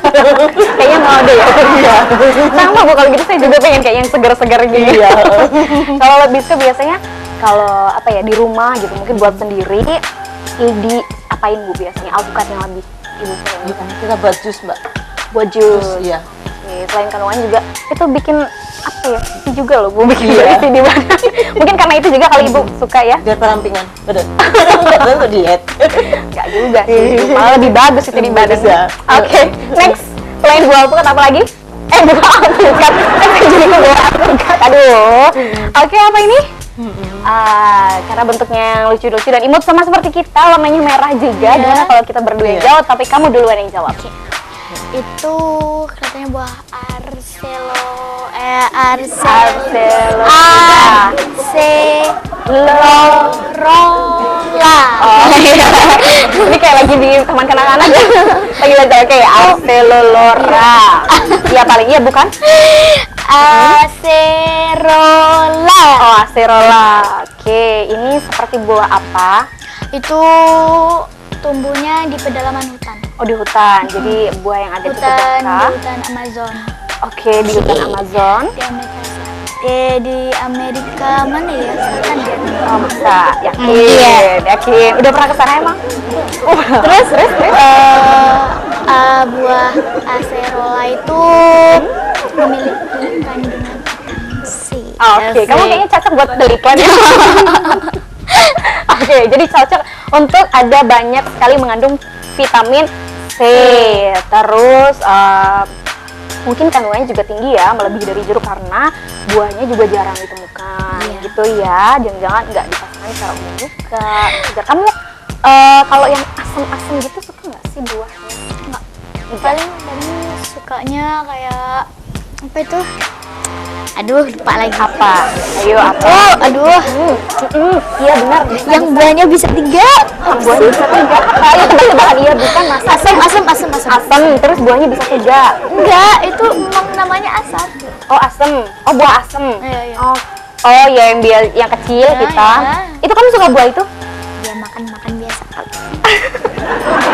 Kayaknya mau deh ya. Iya. Sama bu kalau gitu saya juga pengen kayak yang segar-segar gitu. Iya. Kalau lebih ke biasanya kalau apa ya di rumah gitu mungkin buat sendiri di apain bu biasanya alpukat yang lebih ibu sering Kita buat jus, Mbak. buat jus. Iya. Oke, selain kandungan juga itu bikin apa ya sih juga loh bu bikin Iya. berisi di badan. Mungkin karena itu juga kali ibu suka ya. Biar perampingan. Betul. Betul untuk diet. Enggak juga sih. Malah lebih bagus itu di badan. Bagus ya. Oke, next. Selain buah alpukat apa lagi? Buah alpukat. Jadi ke buah alpukat. Aduh. Oke, apa ini? Karena bentuknya yang lucu-lucu dan imut sama seperti kita, warnanya merah juga. Iya. Gimana kalau kita berdua yang Iya. jawab, tapi kamu duluan yang jawab? Itu katanya buah Arcelorola. Oh iya. Ini kayak lagi di taman kenang-kenangan ya. Lagi belajar oke, Arcelolora. Iya paling iya bukan? Acerola. Oh, acerola. Oke, ini seperti buah apa? Itu tumbuhnya di pedalaman hutan. Oh, di hutan. Jadi buah yang ada cukup Hutan langka. di hutan Amazon. Oke, di hutan Amazon. Di Amerika Selatan. Di Amerika mana ya? Selatan dia. Oh, bisa. Yakin. Iya. Yakin. Udah pernah ke sana emang? Terus. Buah acerola itu memiliki kandungan vitamin C. Oke, kamu kayaknya cocok buat delikwan ya. Oke, jadi cocok untuk ada banyak sekali mengandung vitamin C. Terus mungkin kandungannya juga tinggi ya, melebihi dari jeruk karena buahnya juga jarang ditemukan. Iya. Gitu ya, jangan-jangan nggak dipasangin secara umum juga. Juga kamu kalau yang asam-asam gitu suka nggak sih buahnya? Enggak. Paling sukanya kayak apa itu? Aduh, lupa lagi. Apa? Ayo apa? Oh, aduh. Iya benar. Yang buahnya bisa 3. Buahnya bisa 3. Ayo tebak-tebakan iya bukan mas. Asam. Asam, terus buahnya bisa 3. Enggak, itu memang namanya asam. Oh asam. Oh buah asam. Iya. Oh ya yang kecil Ya, kita. ya. Itu kamu suka buah itu? Dia makan biasa.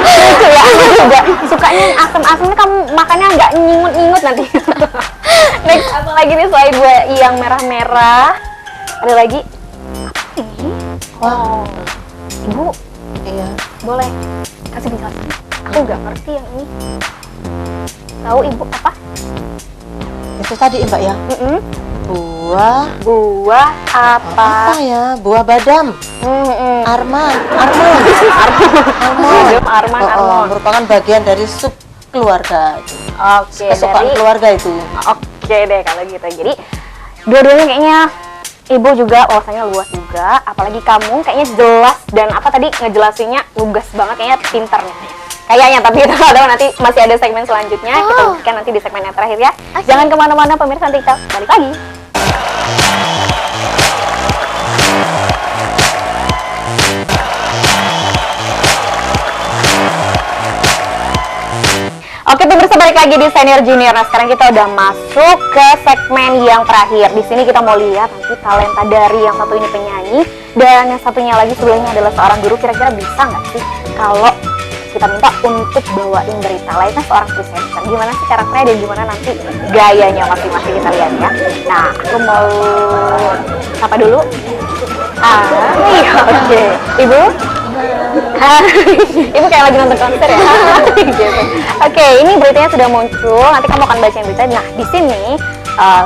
Lucu ya. Aku juga sukanya yang asam-asam ini kamu makannya nggak nyingut-nyingut nanti. Next apa lagi nih selain buah yang merah-merah? Ada lagi? Apa ini? Wah. Ibu Iya. boleh kasih penjelasan? Aku nggak ngerti yang ini. Tahu ibu apa? Itu tadi, Mbak ya. Buah Buah apa? ya? Buah badam. Arman. Arman. Merupakan bagian dari sub keluarga. Oke, Kesukaan dari keluarga itu. Oke deh kalau gitu. Jadi dua-duanya kayaknya ibu juga wawasannya luas juga, apalagi kamu kayaknya jelas dan apa tadi ngejelasinnya lugas banget, kayaknya pinter nih. Kayaknya, tapi itu ada nanti masih ada segmen selanjutnya. Kita buktikan nanti di segmen yang terakhir ya. Jangan kemana-mana pemirsa, nanti kita balik lagi. Oke pemirsa, balik lagi di Senior Junior. Nah sekarang kita udah masuk ke segmen yang terakhir. Di sini kita mau lihat nanti talenta dari yang satu ini penyanyi dan yang satunya lagi sebelumnya adalah seorang guru. Kira-kira bisa nggak sih kalau kita minta untuk bawain berita lainnya seorang presenter? Gimana sih karakternya dan gimana nanti gayanya masing-masing, kita lihat ya. Nah aku mau sapa dulu. Iya, oke. Ibu? Ibu kayak lagi nonton konser ya. Gitu. Oke, ini beritanya sudah muncul. Nanti kamu akan baca berita. Nah, di sini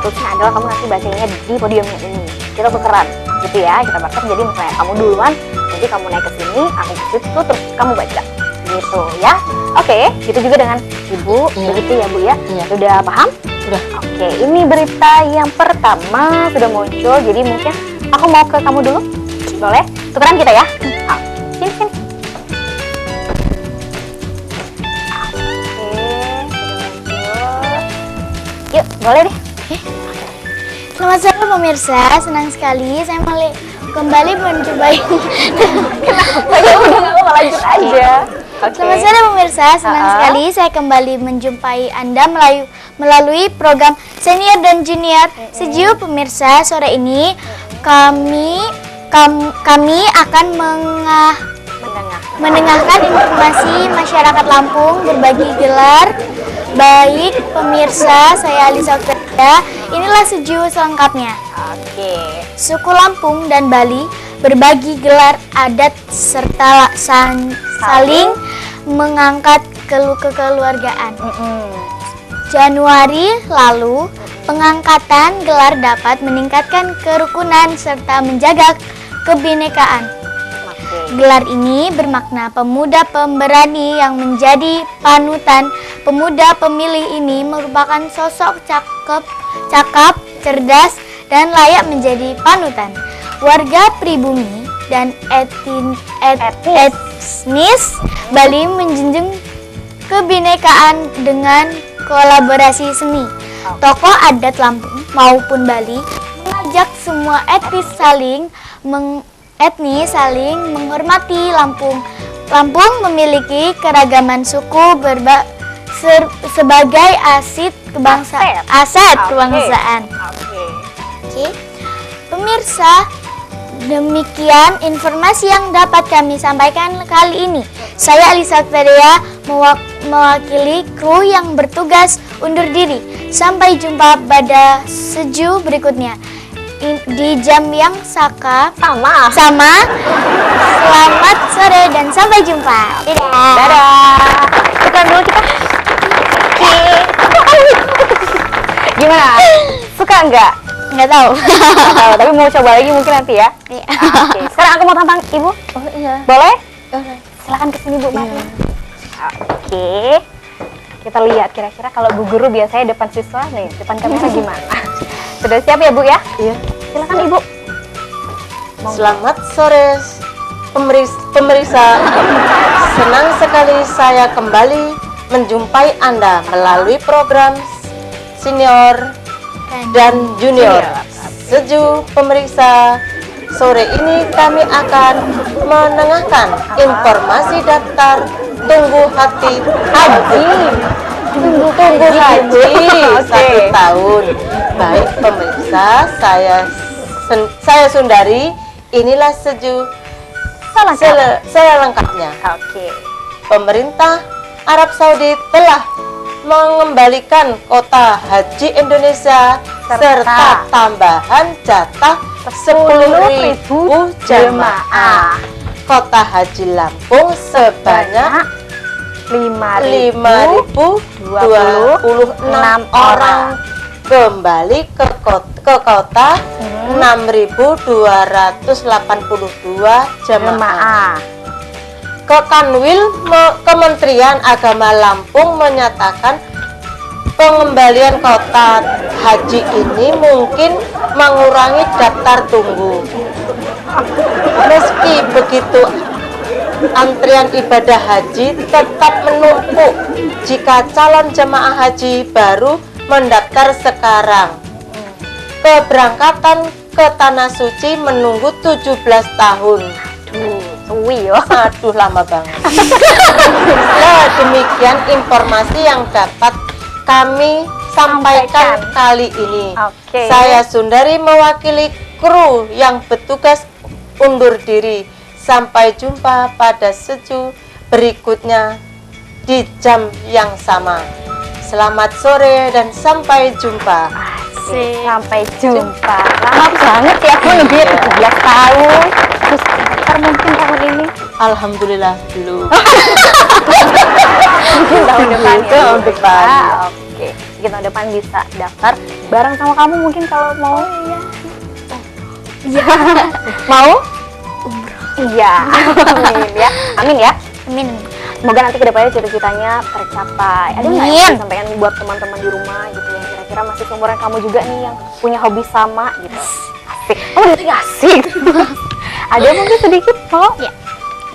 terusnya adalah kamu nanti bacanya di podiumnya ini. Kita tukeran, gitu ya. Kita bakal jadi misalnya kamu duluan, nanti kamu naik ke sini, aku ke situ, terus kamu baca. Gitu ya. Oke, gitu juga dengan Ibu. Begitu ya, Bu ya. Sudah paham? Sudah. Oke, ini berita yang pertama sudah muncul. Jadi mungkin aku mau ke kamu dulu. Boleh? Tukeran kita ya. Sini. Yuk, boleh deh. Selamat sore pemirsa, senang sekali saya kembali menjumpai. Kenapa ya? Udah nggak apa-apa, lanjut aja. Selamat sore pemirsa, senang sekali saya kembali menjumpai Anda melalui program Senior dan Junior. Sejuk pemirsa, sore ini kami akan mendengarkan informasi masyarakat Lampung berbagi gelar. Baik pemirsa, saya Alisa Oktaviansyah. Inilah Seju selengkapnya. Oke. Suku Lampung dan Bali berbagi gelar adat serta saling mengangkat kekeluargaan. Januari lalu, pengangkatan gelar dapat meningkatkan kerukunan serta menjaga kebinekaan. Gelar ini bermakna pemuda pemberani yang menjadi panutan. Pemuda pemilih ini merupakan sosok cakap, cerdas, dan layak menjadi panutan. Warga pribumi dan etnis Bali menjunjung kebinekaan dengan kolaborasi seni. Tokoh adat Lampung maupun Bali mengajak semua etnis saling menghormati Lampung. Lampung memiliki keragaman suku sebagai aset kebangsaan. Oke. Pemirsa, demikian informasi yang dapat kami sampaikan kali ini. Saya Alisa Oktaviansyah mewakili kru yang bertugas undur diri. Sampai jumpa pada Seju berikutnya. Di jam yang sama. Selamat sore dan sampai jumpa. Dadah. Tukeran dulu kita. Gimana? Suka nggak? Nggak tahu. Tapi mau coba lagi mungkin nanti ya. Oke. Sekarang aku mau tantang Ibu. Oh iya. Boleh? Boleh. Silakan kesini Bu. Oke. Kita lihat kira-kira kalau Bu Guru biasanya depan siswa nih, depan kamera gimana? Sudah siap ya Bu ya? Iya. Silakan Ibu. Selamat sore pemirsa. Senang sekali saya kembali menjumpai Anda melalui program Senior dan Junior. Seju pemirsa, sore ini kami akan menengahkan informasi daftar tunggu hati haji. Tunggu haji 1 tahun. Baik pemirsa, saya Sundari. Inilah Seju selengkapnya. Oke. Pemerintah Arab Saudi telah mengembalikan kota haji Indonesia serta tambahan jatah 10.000 jemaah. Kota haji Lampung sebanyak 5.026 orang kembali ke kota 6.282 jemaah. Kanwil Kementerian Agama Lampung menyatakan pengembalian kota haji ini mungkin mengurangi daftar tunggu. Meski begitu, antrian ibadah haji tetap menumpuk jika calon jemaah haji baru mendaftar sekarang. Keberangkatan ke Tanah Suci menunggu 17 tahun. suwi yo. Aduh, lama banget. Nah, demikian informasi yang dapat kami sampaikan kali ini. Oke. Saya Sundari mewakili kru yang bertugas undur diri. Sampai jumpa pada seju berikutnya di jam yang sama. Selamat sore dan sampai jumpa. Asik. Sampai jumpa. Lama banget ya, aku lebih 17 tahun. Terus ntar mungkin tahun ini. Alhamdulillah belum. Mungkin tahun depan ya. Tahun depan. Oke. Mungkin tahun depan bisa daftar bareng sama kamu mungkin kalau mau. Iya. Mau? Iya. Amin ya. Amin ya. Amin. Semoga nanti kedepannya cita-citanya tercapai. Ada nggak yang bisa sampaikan buat teman-teman di rumah gitu yang kira-kira masih seumuran kamu juga nih yang punya hobi sama gitu? Asik. Oh, dari asik. Ada mungkin sedikit kok? Ya.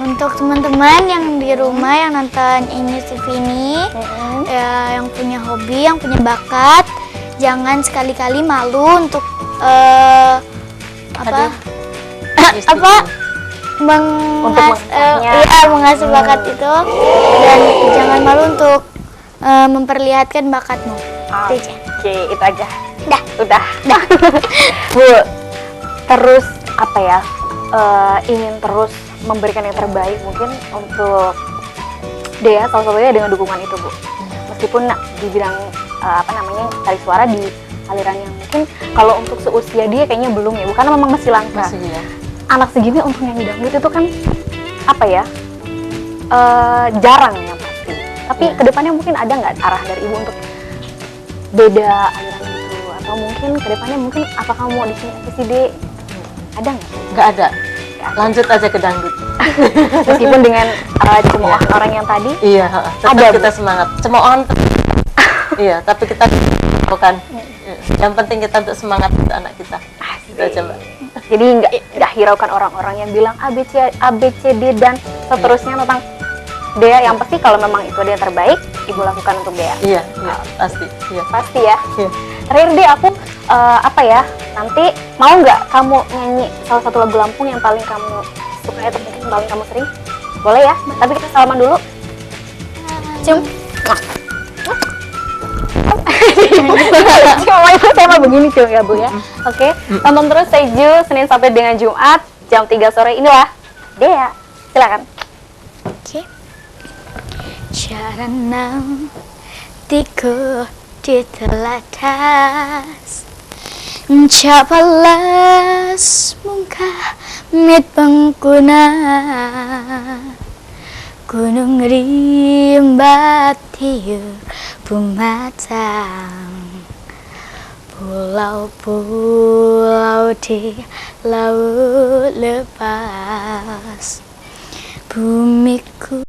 Untuk teman-teman yang di rumah yang nonton ini TV ini, ya, yang punya hobi, yang punya bakat, jangan sekali-kali malu untuk mengasah bakat itu, dan jangan malu untuk memperlihatkan bakatmu. Oke, itu aja. Udah. Bu, terus apa ya? Ingin terus memberikan yang terbaik mungkin untuk Dea, salah satunya dengan dukungan itu, Bu. Meskipun di bidang tari suara di aliran yang mungkin kalau untuk seusia dia kayaknya belum ya, bukan memang masih langka. Masih ya. Anak segini untuk nyanyi dangdut itu kan apa ya? Jarang ya pasti. Tapi kedepannya mungkin ada nggak arah dari ibu untuk beda aliran gitu, atau mungkin kedepannya mungkin apa kamu mau di sini SCD? Ada nggak? Nggak ada. Lanjut aja ke dangdut. Meskipun dengan cemoohan orang yang tadi. Iya, tetap Ada, kita semangat. Cemoohan. Iya, tapi kita bukan. Yang penting kita untuk semangat untuk anak kita. Itu aja, Mbak. Jadi nggak hiraukan orang-orang yang bilang ABCD dan seterusnya tentang Dea. Yang pasti kalau memang itu dia terbaik, ibu lakukan untuk Dea. Iya, pasti. Iya. Pasti ya. Iya. Terakhir deh aku nanti mau nggak kamu nyanyi salah satu lagu Lampung yang paling kamu suka atau mungkin yang paling kamu sering? Boleh ya. Tapi kita salaman dulu. Cium. Cuma itu tema begini cium ya, Bu ya. Oke. Tonton terus Seju Senin sampai dengan Jumat jam 3 sore. Inilah Dea. Silakan. Oke. Jaranam tiku di telatas, capalas mungkah mit pengkuna, gunung rimbat tiur bumatang, pulau-pulau di laut lepas, bumiku